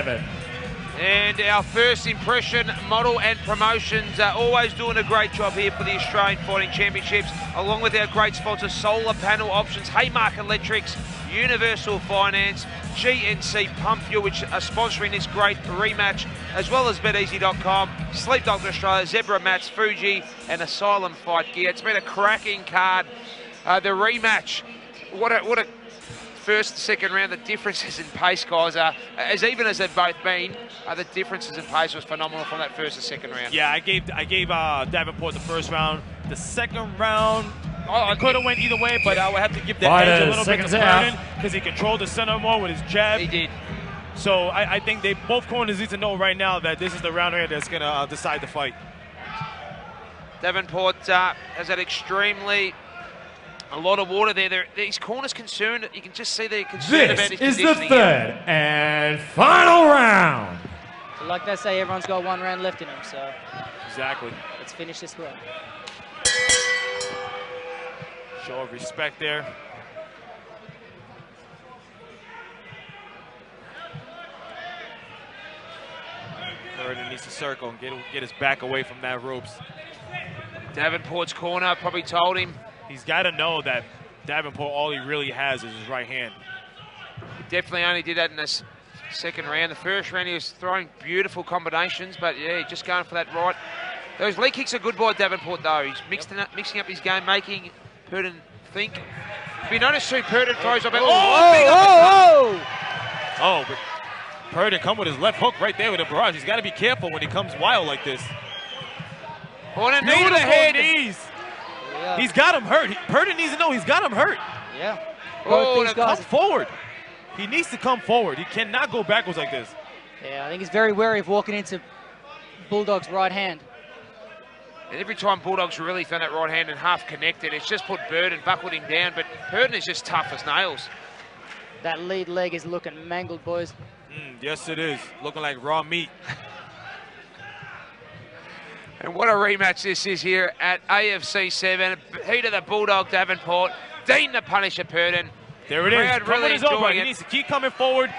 And our first impression model and promotions are always doing a great job here for the Australian Fighting Championships, along with our great sponsors, Solar Panel Options, Haymarket Electrics, Universal Finance, GNC Pump Fuel, which are sponsoring this great rematch, as well as BetEasy.com, Sleep Doctor Australia, Zebra Mats, Fuji, and Asylum Fight Gear. It's been a cracking card. The rematch, what a first and second round. The differences in pace, guys, are as even as they've both been. The differences in pace was phenomenal from that first and second round. Yeah, I gave Davenport the first round. The second round, I could have went either way, but I would have to give the edge a little bit to Purdon because he controlled the center more with his jab. He did. So I think both corners need to know right now that this is the round here that's going to decide the fight. Davenport has had a lot of water there. These corners concerned. You can just see they're concerned about his conditioning. This is the third and final round. So like they say, everyone's got one round left in them, so exactly. Let's finish this round. Show of respect there. Purdon needs to circle and get his back away from that ropes. Davenport's corner probably told him. He's got to know that Davenport, all he really has is his right hand. He definitely only did that in this second round. The first round he was throwing beautiful combinations, but yeah, just going for that right. Those leg kicks are good by Davenport though. He's mixing up his game, making Purdon think. If you notice who Purdon throws up. Oh, but Purdon come with his left hook right there with a barrage. He's got to be careful when he comes wild like this. On a knee to the head. Knees. Yeah. He's got him hurt. Purdon needs to know he's got him hurt. Yeah. Come forward. He needs to come forward. He cannot go backwards like this. Yeah, I think he's very wary of walking into Bulldog's right hand. And every time Bulldog's really found that right hand and half connected, it's just put Purdon, buckled him down, but Purdon is just tough as nails. That lead leg is looking mangled, boys. Yes, it is. Looking like raw meat. And what a rematch this is here at AFC 7. Peter the Bulldog Davenport, Dean the Punisher Purdon. There it is. Crowd really enjoying it. He needs to keep coming forward.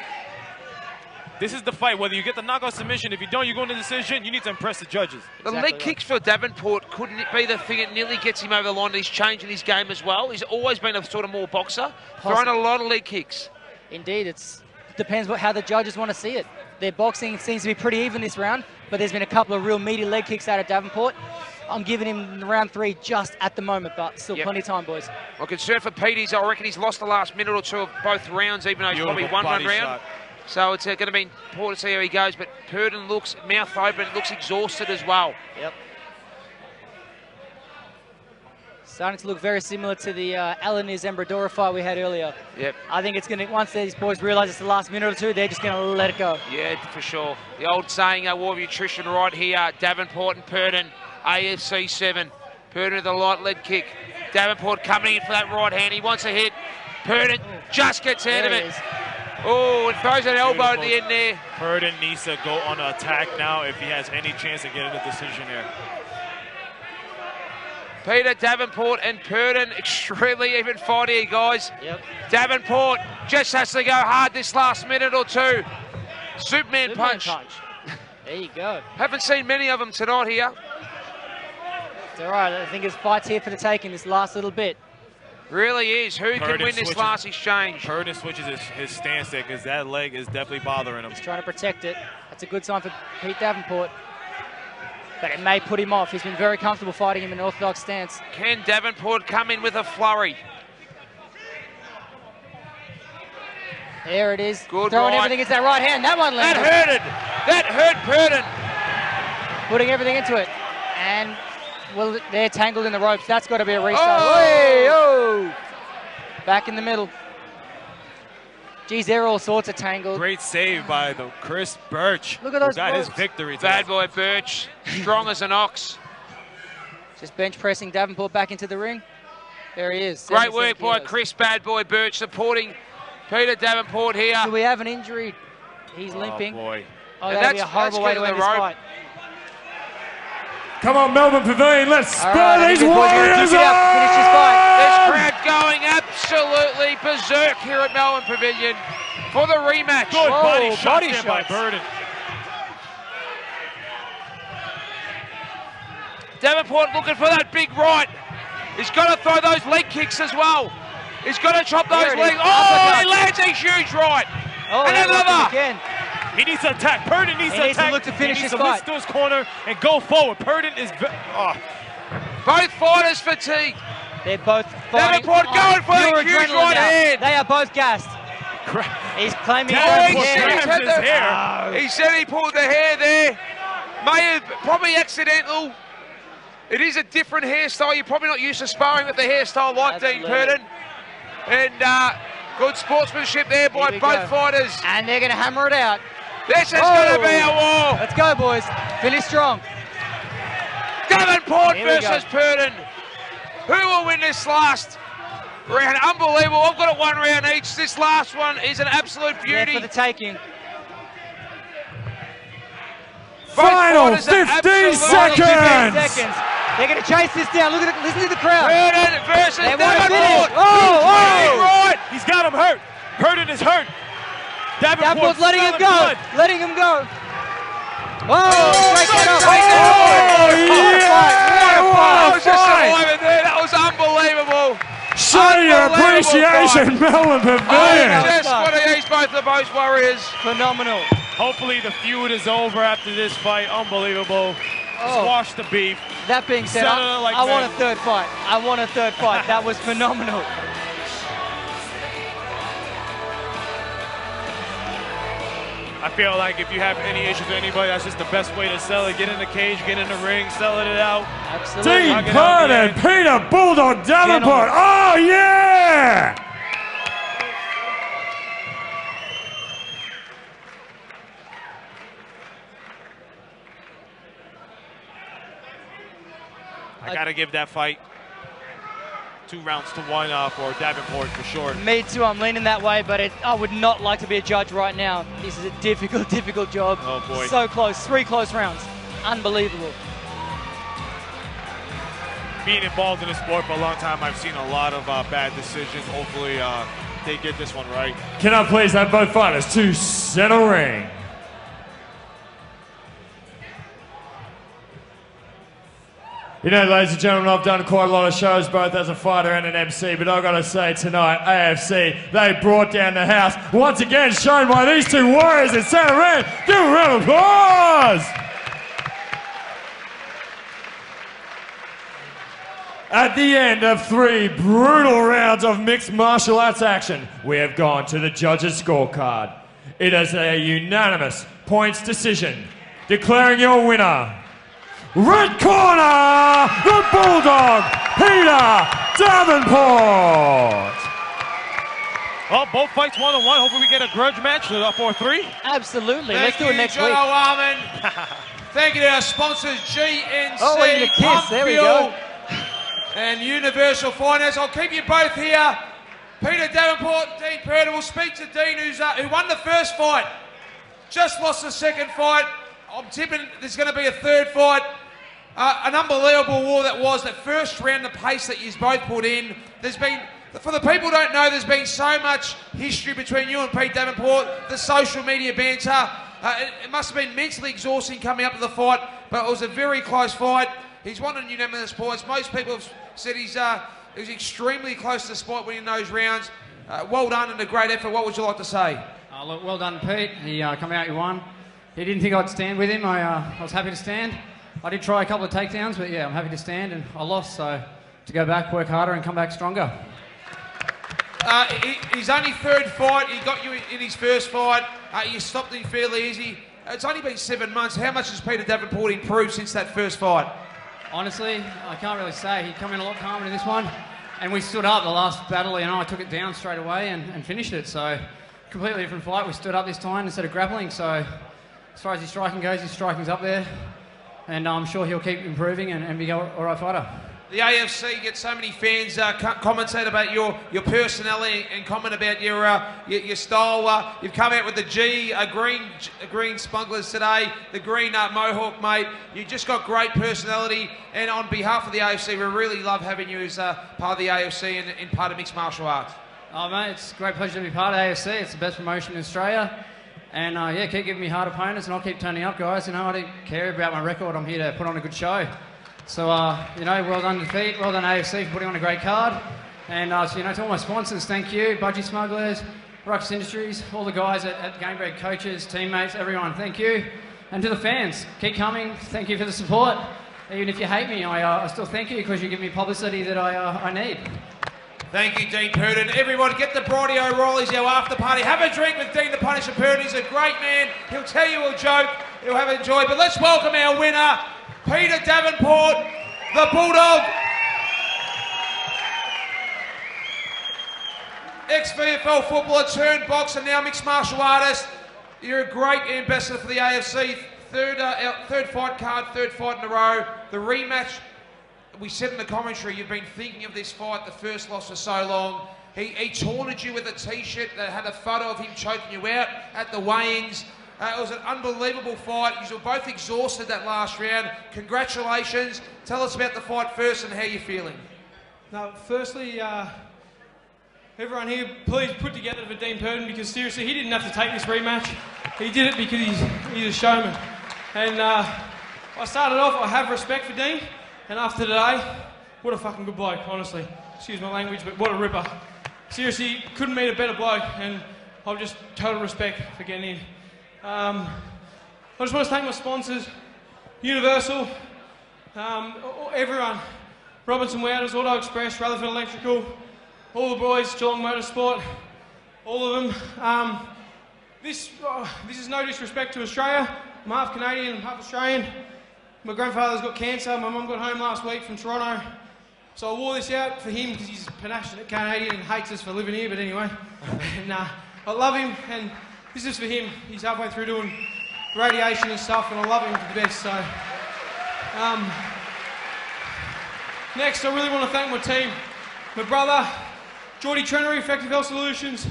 This is the fight. Whether you get the knockout submission, if you don't, you go into decision. You need to impress the judges. The leg kicks for Davenport couldn't be the thing that nearly gets him over the line. He's changing his game as well. He's always been a sort of more boxer, throwing a lot of leg kicks. Indeed, it depends how the judges want to see it. Their boxing seems to be pretty even this round, but there's been a couple of real meaty leg kicks out of Davenport. I'm giving him round 3 just at the moment, but still plenty of time, boys. Well, concerned for Petey, I reckon he's lost the last minute or two of both rounds, even though he's probably won one round. So it's going to be important to see how he goes, but Purdon looks mouth open, looks exhausted as well. Yep. Starting to look very similar to the Alaniz Embradora fight we had earlier. Yep. I think it's going to, once these boys realise it's the last minute or two, they're just going to let it go. Yeah, for sure. The old saying, war of attrition right here, Davenport and Purdon, AFC 7. Purdon with a light leg kick. Davenport coming in for that right hand. He wants a hit. Purdon just gets out of it. Oh, and throws an elbow at the end there. Purdon needs to go on an attack now if he has any chance of getting a decision there. Peter, Davenport and Purdon, extremely even fight here, guys. Yep. Davenport just has to go hard this last minute or two. Superman punch. There you go. Haven't seen many of them tonight here. It's all right. I think his fight's here for the taking this last little bit. Really is. Who can win this last exchange? Purdon switches his stance there because that leg is definitely bothering him. He's trying to protect it. That's a good sign for Pete Davenport. But it may put him off. He's been very comfortable fighting him in an orthodox stance. Can Davenport come in with a flurry? There it is. Good Throwing right. everything into that right hand. That one landed. That hurted. That hurt Purdon. Putting everything into it. And well, they're tangled in the ropes. That's got to be a restart. Oh! Back in the middle. Geez, they're all sorts of tangled. Great save by the Chris Birch. Look at those got ropes. his victory. Bad boy Birch, strong as an ox. Just bench pressing Davenport back into the ring. There he is. Great work by Chris Bad Boy Birch supporting Peter Davenport here. Do we have an injury? He's limping. Boy. Oh, that'd be a horrible way to end this fight. Come on, Melbourne Pavilion, let's spur these warriors This on! crowd going absolutely berserk here at Melbourne Pavilion. for the rematch. Good body shot body there by Burden. Davenport looking for that big right. He's got to throw those leg kicks as well. He's got to chop those legs. Oh, he lands a huge right. Oh, and another. Again. He needs to attack. Purdon needs to attack. To look to finish he needs his to fight. listen to his corner and go forward. Purdon is... Both fighters fatigued. They're both fighting. Davenport going for that huge right hand. They are both gassed. He's claiming his hair. He said he pulled the hair there. May have probably accidental. It is a different hairstyle. You're probably not used to sparring with the hairstyle like Dean Purdon. And good sportsmanship there by both fighters. And they're going to hammer it out. This is going to be a war. Let's go, boys. Finish strong. Davenport versus Purdon. Who will win this last round? Unbelievable. I've got it 1 round each. This last one is an absolute beauty. For the taking. Final 15 seconds. They're going to chase this down. Look at it. Listen to the crowd. Purdon versus Davenport. Oh! He's got him hurt. Purdon is hurt. Davenport's letting him go. Letting him go. Oh, break it up. I was just surviving there. That was unbelievable. Show your appreciation, Melbourne Pavilion. Just what he is, both of those warriors. Phenomenal. Hopefully the feud is over after this fight. Unbelievable. Squash the beef. That being said, I want a third fight. I want a third fight. That was phenomenal. I feel like if you have any issues with anybody, that's just the best way to sell it. Get in the cage, get in the ring, selling it out. Absolutely. Dean Purdon, Peter Bulldog Davenport. Oh, yeah! I got to give that fight 2 rounds to 1 for Davenport for sure. Me too, I'm leaning that way, but I would not like to be a judge right now. This is a difficult, difficult job. Oh boy. So close, 3 close rounds. Unbelievable. Being involved in this sport for a long time, I've seen a lot of bad decisions. Hopefully they get this one right. Can I please have both fighters to center ring? You know, ladies and gentlemen, I've done quite a lot of shows both as a fighter and an MC, but I've got to say tonight, AFC, they brought down the house. Once again, shown by these 2 warriors in center ring. Give them a round of applause! At the end of 3 brutal rounds of mixed martial arts action, we have gone to the judges' scorecard. It is a unanimous points decision, declaring your winner. Red corner, the Bulldog, Peter Davenport. Well, both fights 1-1. Hopefully we get a grudge match for 3. Absolutely. Let's do it next week. Thank you to our sponsors, GNC, Oh, we need a kiss. There we go. And Universal Finance. I'll keep you both here. Peter Davenport, Dean Purdon. We'll speak to Dean, who won the first fight. Just lost the second fight. I'm tipping there's going to be a third fight. An unbelievable war that was. That first round, the pace that you both put in. There's been, for the people who don't know, there's been so much history between you and Pete Davenport. The social media banter. It must have been mentally exhausting coming up to the fight, but it was a very close fight. He's won on unanimous points. Most people have said he was extremely close to the spot winning those rounds. Well done and a great effort. What would you like to say? Look, well done, Pete. He come out, he won. He didn't think I'd stand with him. I was happy to stand. I did try a couple of takedowns, but yeah, I'm happy to stand, and I lost, so to go back, work harder, and come back stronger. His only 3rd fight. He got you in his first fight. You stopped him fairly easy. It's only been 7 months. How much has Peter Davenport improved since that first fight? Honestly, I can't really say. He come in a lot calmer in this one, and we stood up the last battle. You know, I took it down straight away and finished it. So, completely different fight. We stood up this time instead of grappling. So, as far as his striking goes, his striking's up there, and I'm sure he'll keep improving and be an all right fighter. The AFC gets so many fans commentate about your personality and comment about your style. You've come out with the green sprinklers today, the green mohawk, mate. You just got great personality, and on behalf of the AFC, we really love having you as part of the AFC and part of mixed martial arts. Oh, mate, it's a great pleasure to be part of AFC. It's the best promotion in Australia. And, yeah, keep giving me hard opponents, and I'll keep turning up, guys. You know, I don't care about my record. I'm here to put on a good show. So, you know, well done, Defeat. Well done, AFC, for putting on a great card. And, so, you know, to all my sponsors, thank you. Budgie Smugglers, Ruckus Industries, all the guys at Gamebred, coaches, teammates, everyone, thank you. And to the fans, keep coming. Thank you for the support. Even if you hate me, I still thank you because you give me publicity that I need. Thank you, Dean Purdon. Everyone, get the Bridie O'Reilly's our after party. Have a drink with Dean the Punisher Purdon. He's a great man. He'll tell you a joke. He'll have a joy. But let's welcome our winner, Peter Davenport, the Bulldog. Ex-VFL footballer turned boxer, now mixed martial artist. You're a great ambassador for the AFC. Third fight card, third fight in a row. The rematch. We said in the commentary, you've been thinking of this fight, the first loss for so long. He taunted you with a T-shirt that had a photo of him choking you out at the weigh-ins. It was an unbelievable fight. You were both exhausted that last round. Congratulations. Tell us about the fight first and how you're feeling. Now, firstly, everyone here, please put together for Dean Purdon, because seriously, he didn't have to take this rematch. He did it because he's a showman. And I started off, I have respect for Dean. And after today, what a fucking good bloke, honestly. Excuse my language, but what a ripper. Seriously, couldn't meet a better bloke, and I've just total respect for getting in. I just want to thank my sponsors, Universal, everyone, Robinson Wouters, Auto Express, Rutherford Electrical, all the boys, Geelong Motorsport, all of them. This is no disrespect to Australia. I'm half Canadian, I'm half Australian. My grandfather's got cancer, my mum got home last week from Toronto. So I wore this out for him because he's a passionate Canadian and hates us for living here, but anyway. And I love him, and this is for him. He's halfway through doing radiation and stuff, and I love him to the best, so. Next, I really want to thank my team. My brother, Geordie Trenery, Effective Health Solutions,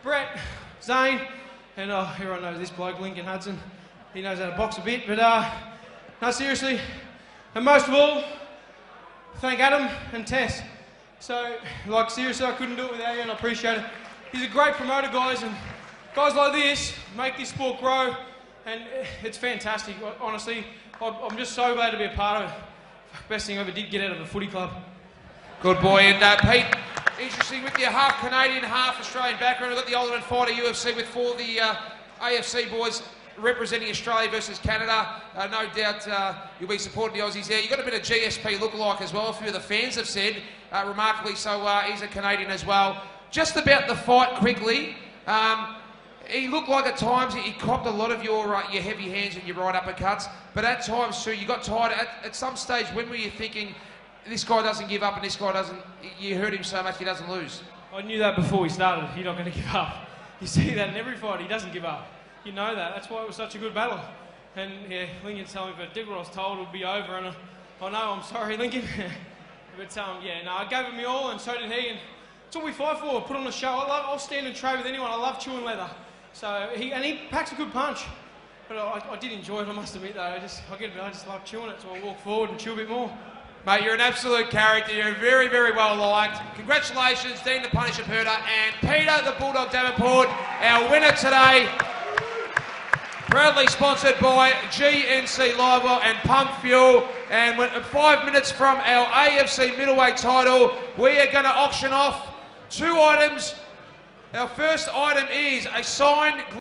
Brett, Zane, and everyone knows this bloke, Lincoln Hudson. He knows how to box a bit, but no, seriously, and most of all, thank Adam and Tess. So, like, seriously, I couldn't do it without you, and I appreciate it. He's a great promoter, guys, and guys like this make this sport grow, and it's fantastic. Honestly, I'm just so glad to be a part of it. Best thing I ever did get out of a footy club. Good boy, and Pete, interesting with your half Canadian, half Australian background. We've got the Ultimate Fighter UFC with four of the AFC boys representing Australia versus Canada. No doubt you'll be supporting the Aussies there. You've got a bit of GSP lookalike as well, a few of the fans have said, remarkably so. He's a Canadian as well. Just about the fight quickly, he looked like at times he copped a lot of your heavy hands and your right uppercuts, but at times too, you got tired. At some stage, when were you thinking, this guy doesn't give up and this guy doesn't, you hurt him so much he doesn't lose? I knew that before we started, he's not going to give up. You see that in every fight, he doesn't give up. You know that, that's why it was such a good battle. And yeah, Lincoln's telling me, but I did what I was told it would be over, and I know, I'm sorry, Lincoln. But yeah, no, I gave it me all, and so did he, and that's what we fight for, put on a show. I'll stand and trade with anyone, I love chewing leather. So, he packs a good punch. But I did enjoy it, I must admit, though. I just love chewing it, so I walk forward and chew a bit more. Mate, you're an absolute character. You're very, very well liked. Congratulations, Dean the Punisher Purder and Peter the Bulldog Davenport, our winner today. Proudly sponsored by GNC Livewell and Pump Fuel. And 5 minutes from our AFC middleweight title, we are going to auction off 2 items. Our first item is a signed